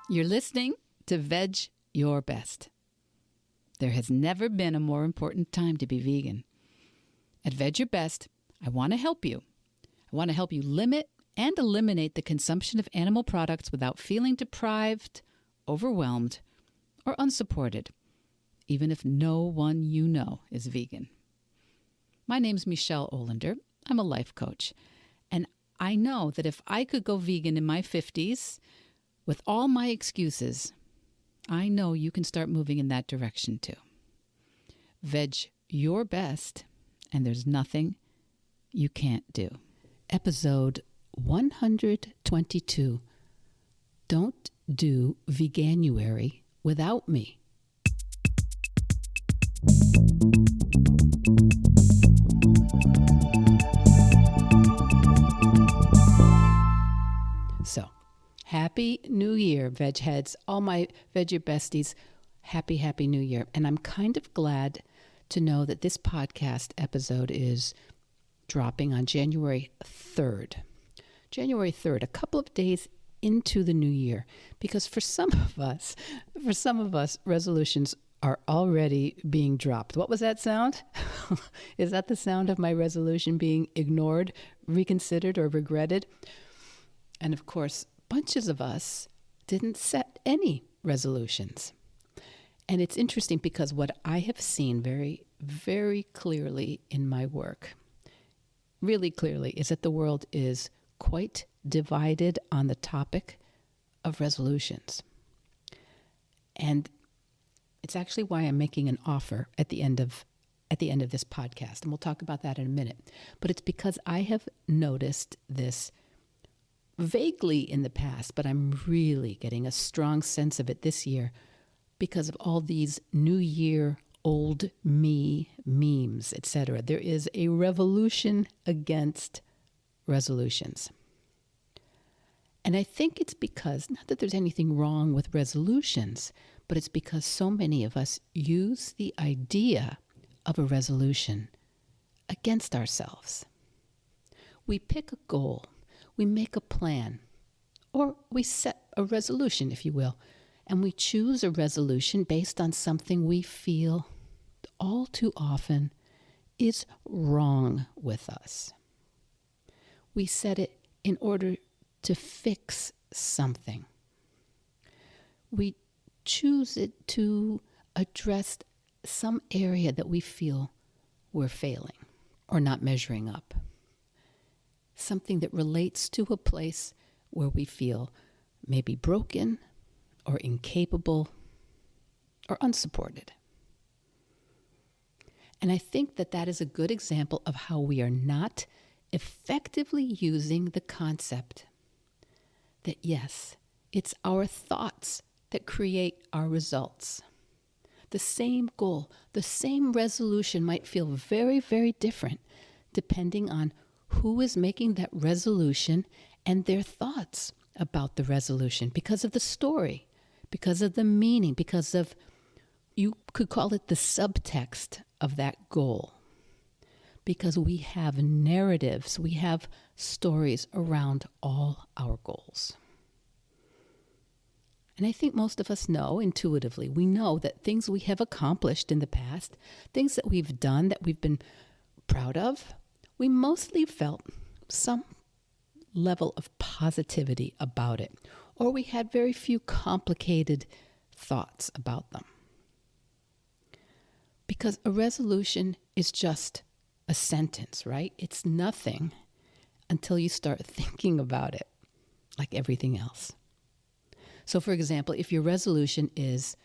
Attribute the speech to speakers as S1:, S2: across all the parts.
S1: You're listening to Vedge Your Best. There has never been a more important time to be vegan. At Vedge Your Best, I want to help you. I want to help you limit and eliminate the consumption of animal products without feeling deprived, overwhelmed, or unsupported, even if no one you know is vegan. My name's Michelle Olander. I'm a life coach, and I know that if I could go vegan in my 50s, with all my excuses, I know you can start moving in that direction too. Veg your best, and there's nothing you can't do. Episode 122. Don't do Veganuary without me. So, Happy New Year, Veg Heads, all my Veg Your Besties. Happy New Year. And I'm kind of glad to know that this podcast episode is dropping on January 3rd. January 3rd, a couple of days into the new year. Because for some of us, resolutions are already being dropped. What was that sound? Is that the sound of my resolution being ignored, reconsidered, or regretted? And of course, bunches of us didn't set any resolutions. And it's interesting because what I have seen very, very clearly in my work, really clearly, is that the world is quite divided on the topic of resolutions. And it's actually why I'm making an offer at the end of this podcast. And we'll talk about that in a minute. But it's because I have noticed this vaguely in the past, but I'm really getting a strong sense of it this year because of all these New Year old me memes, etc. There is a revolution against resolutions. And I think it's because, not that there's anything wrong with resolutions, but it's because so many of us use the idea of a resolution against ourselves. We pick a goal. We make a plan, or we set a resolution, if you will, and we choose a resolution based on something we feel all too often is wrong with us. We set it in order to fix something. We choose it to address some area that we feel we're failing or not measuring up. Something that relates to a place where we feel maybe broken or incapable or unsupported. And I think that that is a good example of how we are not effectively using the concept that, yes, it's our thoughts that create our results. The same goal, the same resolution might feel very, very different depending on who is making that resolution and their thoughts about the resolution because of the story, because of the meaning, because of, you could call it the subtext of that goal. Because we have narratives, we have stories around all our goals. And I think most of us know intuitively, we know that things we have accomplished in the past, things that we've done that we've been proud of, we mostly felt some level of positivity about it, or we had very few complicated thoughts about them. Because a resolution is just a sentence, right? It's nothing until you start thinking about it, like everything else. So, for example, if your resolution is,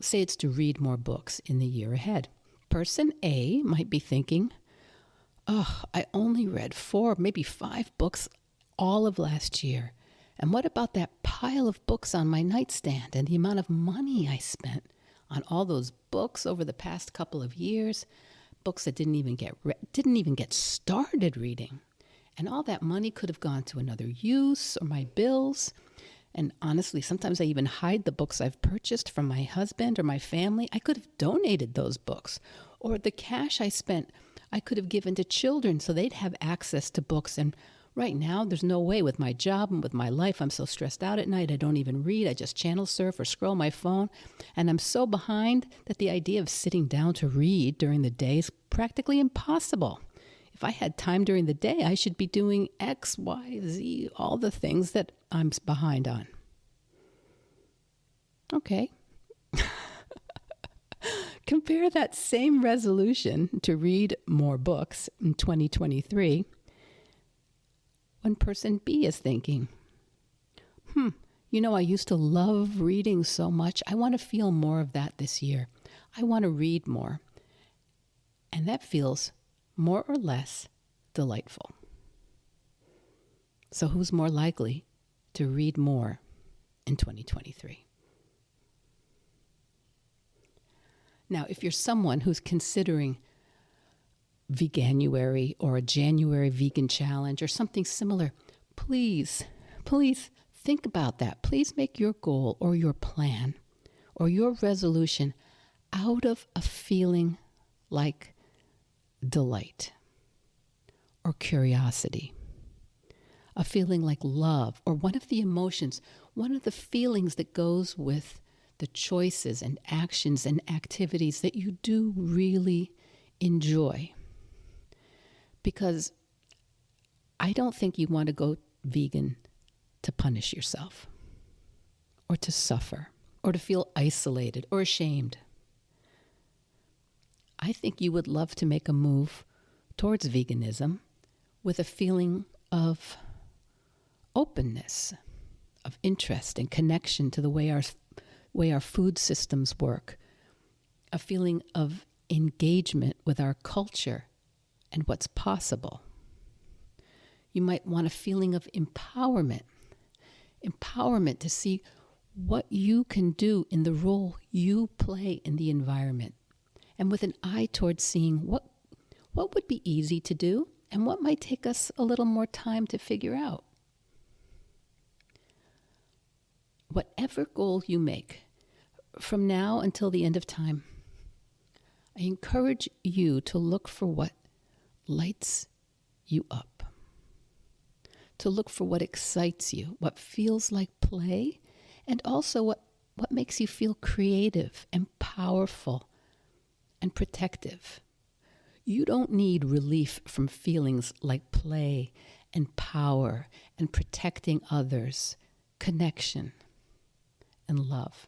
S1: say it's to read more books in the year ahead, person A might be thinking, oh, I only read 4, maybe 5 books all of last year. And what about that pile of books on my nightstand and the amount of money I spent on all those books over the past couple of years, books that didn't even get started reading. And all that money could have gone to another use or my bills. And honestly, sometimes I even hide the books I've purchased from my husband or my family. I could have donated those books. Or the cash I spent I could have given to children so they'd have access to books. And right now, there's no way with my job and with my life. I'm so stressed out at night. I don't even read. I just channel surf or scroll my phone. And I'm so behind that the idea of sitting down to read during the day is practically impossible. If I had time during the day, I should be doing X, Y, Z, all the things that I'm behind on. Okay. Compare that same resolution to read more books in 2023 when person B is thinking, I used to love reading so much. I want to feel more of that this year. I want to read more. And that feels more or less delightful. So who's more likely to read more in 2023? Now, if you're someone who's considering Veganuary or a January vegan challenge or something similar, please think about that. Please make your goal or your plan or your resolution out of a feeling like delight or curiosity, a feeling like love, or one of the emotions, one of the feelings that goes with the choices and actions and activities that you do really enjoy. Because I don't think you want to go vegan to punish yourself or to suffer or to feel isolated or ashamed. I think you would love to make a move towards veganism with a feeling of openness, of interest and connection to the way our food systems work, a feeling of engagement with our culture and what's possible. You might want a feeling of empowerment to see what you can do in the role you play in the environment, and with an eye towards seeing what would be easy to do and what might take us a little more time to figure out. Whatever goal you make, from now until the end of time, I encourage you to look for what lights you up, to look for what excites you, what feels like play, and also what makes you feel creative and powerful and protective. You don't need relief from feelings like play and power and protecting others, connection and love.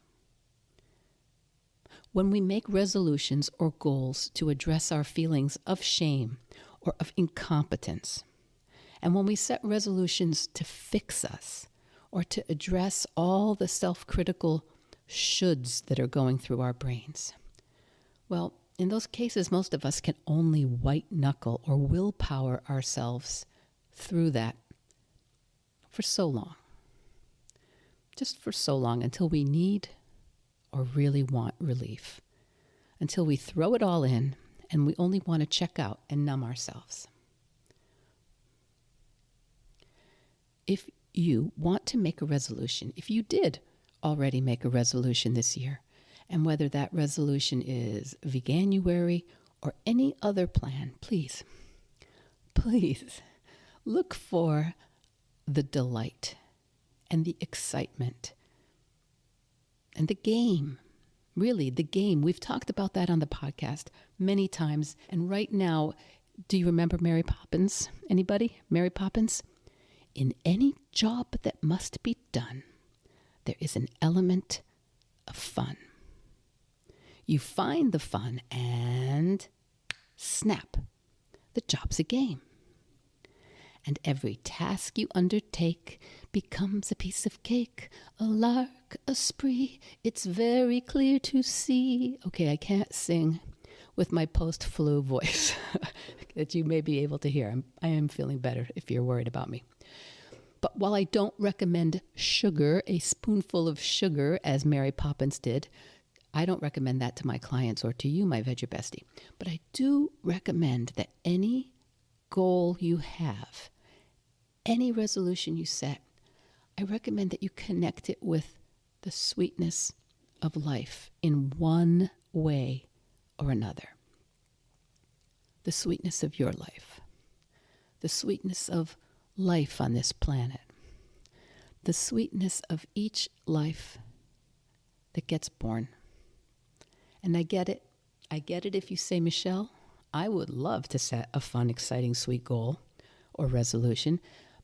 S1: When we make resolutions or goals to address our feelings of shame or of incompetence, and when we set resolutions to fix us or to address all the self-critical shoulds that are going through our brains, well, in those cases, most of us can only white-knuckle or willpower ourselves through that for so long. Just for so long, until we need or really want relief, until we throw it all in and we only want to check out and numb ourselves. If you want to make a resolution, if you did already make a resolution this year, and whether that resolution is Veganuary or any other plan, please look for the delight and the excitement and the game. Really, the game. We've talked about that on the podcast many times. And right now, do you remember Mary Poppins? Anybody? Mary Poppins? In any job that must be done, there is an element of fun. You find the fun and snap, the job's a game. And every task you undertake becomes a piece of cake, a lark, a spree. It's very clear to see. Okay, I can't sing with my post-flu voice that you may be able to hear. I am feeling better if you're worried about me. But while I don't recommend sugar, a spoonful of sugar, as Mary Poppins did, I don't recommend that to my clients or to you, my Vedge bestie. But I do recommend that any goal you have, any resolution you set, I recommend that you connect it with the sweetness of life in one way or another. the sweetness of your life, the sweetness of life on this planet, the sweetness of each life that gets born. And I get it. I get it if you say, Michelle, I would love to set a fun, exciting, sweet goal or resolution,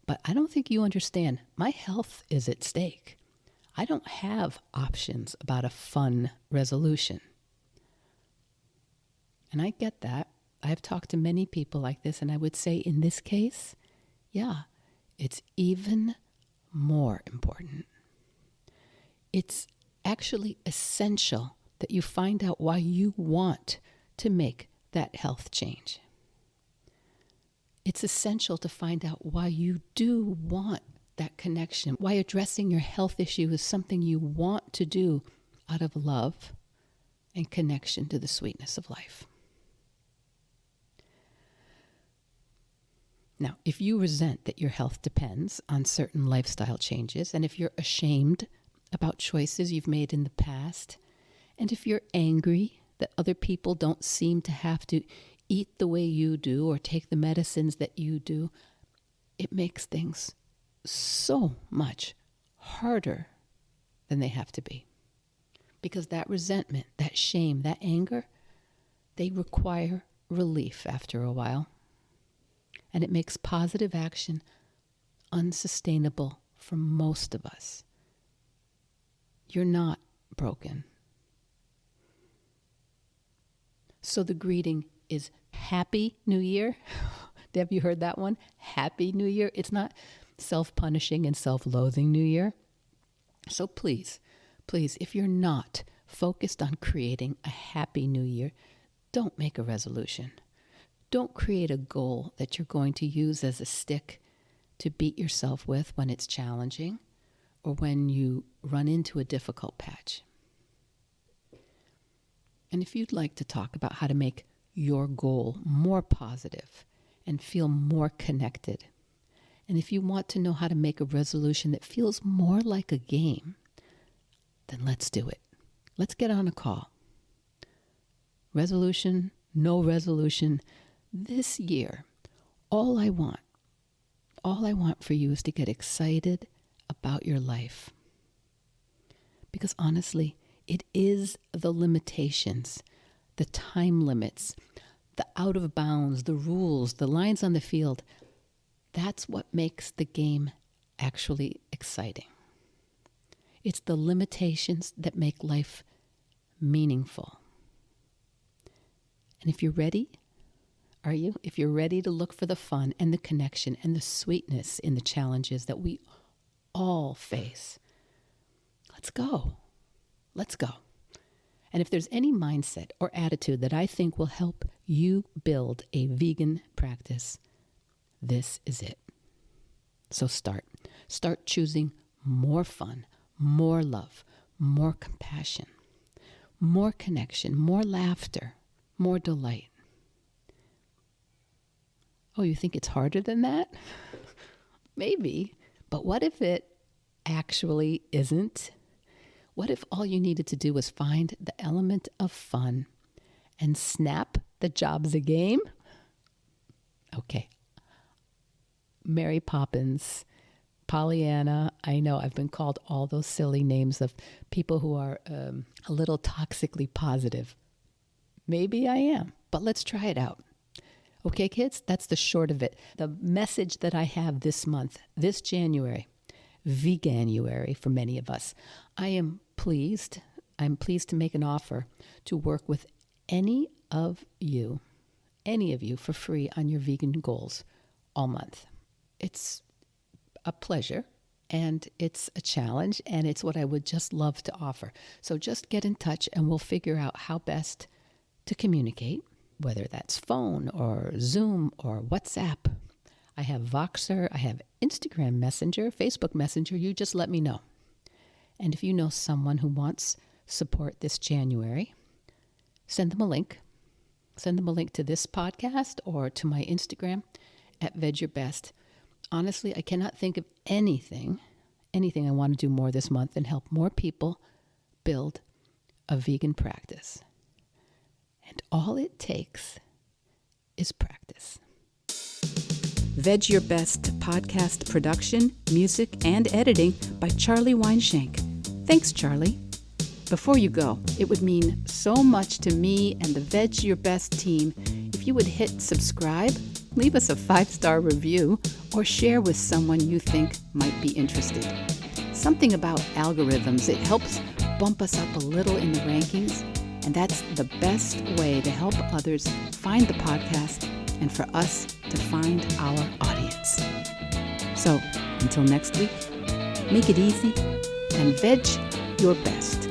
S1: but I don't think you understand. My health is at stake. I don't have options about a fun resolution. And I get that. I've talked to many people like this, and I would say in this case, yeah, it's even more important. It's actually essential that you find out why you want to make that health change. It's essential to find out why you do want that connection, why addressing your health issue is something you want to do out of love and connection to the sweetness of life. Now, if you resent that your health depends on certain lifestyle changes, and if you're ashamed about choices you've made in the past, and if you're angry that other people don't seem to have to eat the way you do or take the medicines that you do, it makes things so much harder than they have to be. Because that resentment, that shame, that anger, they require relief after a while. And it makes positive action unsustainable for most of us. You're not broken. So the greeting is Happy New Year. Have you heard that one? Happy New Year. It's not self-punishing and self-loathing New Year. So please, if you're not focused on creating a happy New Year, don't make a resolution. Don't create a goal that you're going to use as a stick to beat yourself with when it's challenging or when you run into a difficult patch. And if you'd like to talk about how to make your goal more positive and feel more connected, and if you want to know how to make a resolution that feels more like a game, then let's do it. Let's get on a call. Resolution, no resolution. This year, all I want for you is to get excited about your life. Because honestly, it is the limitations, the time limits, the out of bounds, the rules, the lines on the field. That's what makes the game actually exciting. It's the limitations that make life meaningful. And if you're ready, are you? If you're ready to look for the fun and the connection and the sweetness in the challenges that we all face, let's go. Let's go. And if there's any mindset or attitude that I think will help you build a vegan practice, this is it. So start. Start choosing more fun, more love, more compassion, more connection, more laughter, more delight. Oh, you think it's harder than that? Maybe. But what if it actually isn't? What if all you needed to do was find the element of fun and snap, the job's a game? Okay. Mary Poppins, Pollyanna, I know I've been called all those silly names of people who are a little toxically positive. Maybe I am, but let's try it out. Okay, kids, that's the short of it. The message that I have this month, this January, Veganuary for many of us, I'm pleased to make an offer to work with any of you for free on your vegan goals all month. It's a pleasure and it's a challenge and it's what I would just love to offer. So just get in touch and we'll figure out how best to communicate, whether that's phone or Zoom or WhatsApp. I have Voxer, I have Instagram Messenger, Facebook Messenger. You just let me know. And if you know someone who wants support this January, send them a link. Send them a link to this podcast or to my Instagram at VegYourBest. Honestly, I cannot think of anything I want to do more this month than help more people build a vegan practice. And all it takes is practice. Veg Your Best podcast production, music, and editing by Charlie Weinshank. Thanks, Charlie. Before you go, it would mean so much to me and the Veg Your Best team if you would hit subscribe, leave us a 5-star review, or share with someone you think might be interested. Something about algorithms, it helps bump us up a little in the rankings, and that's the best way to help others find the podcast and for us to find our audience. So, until next week, make it easy and veg your best.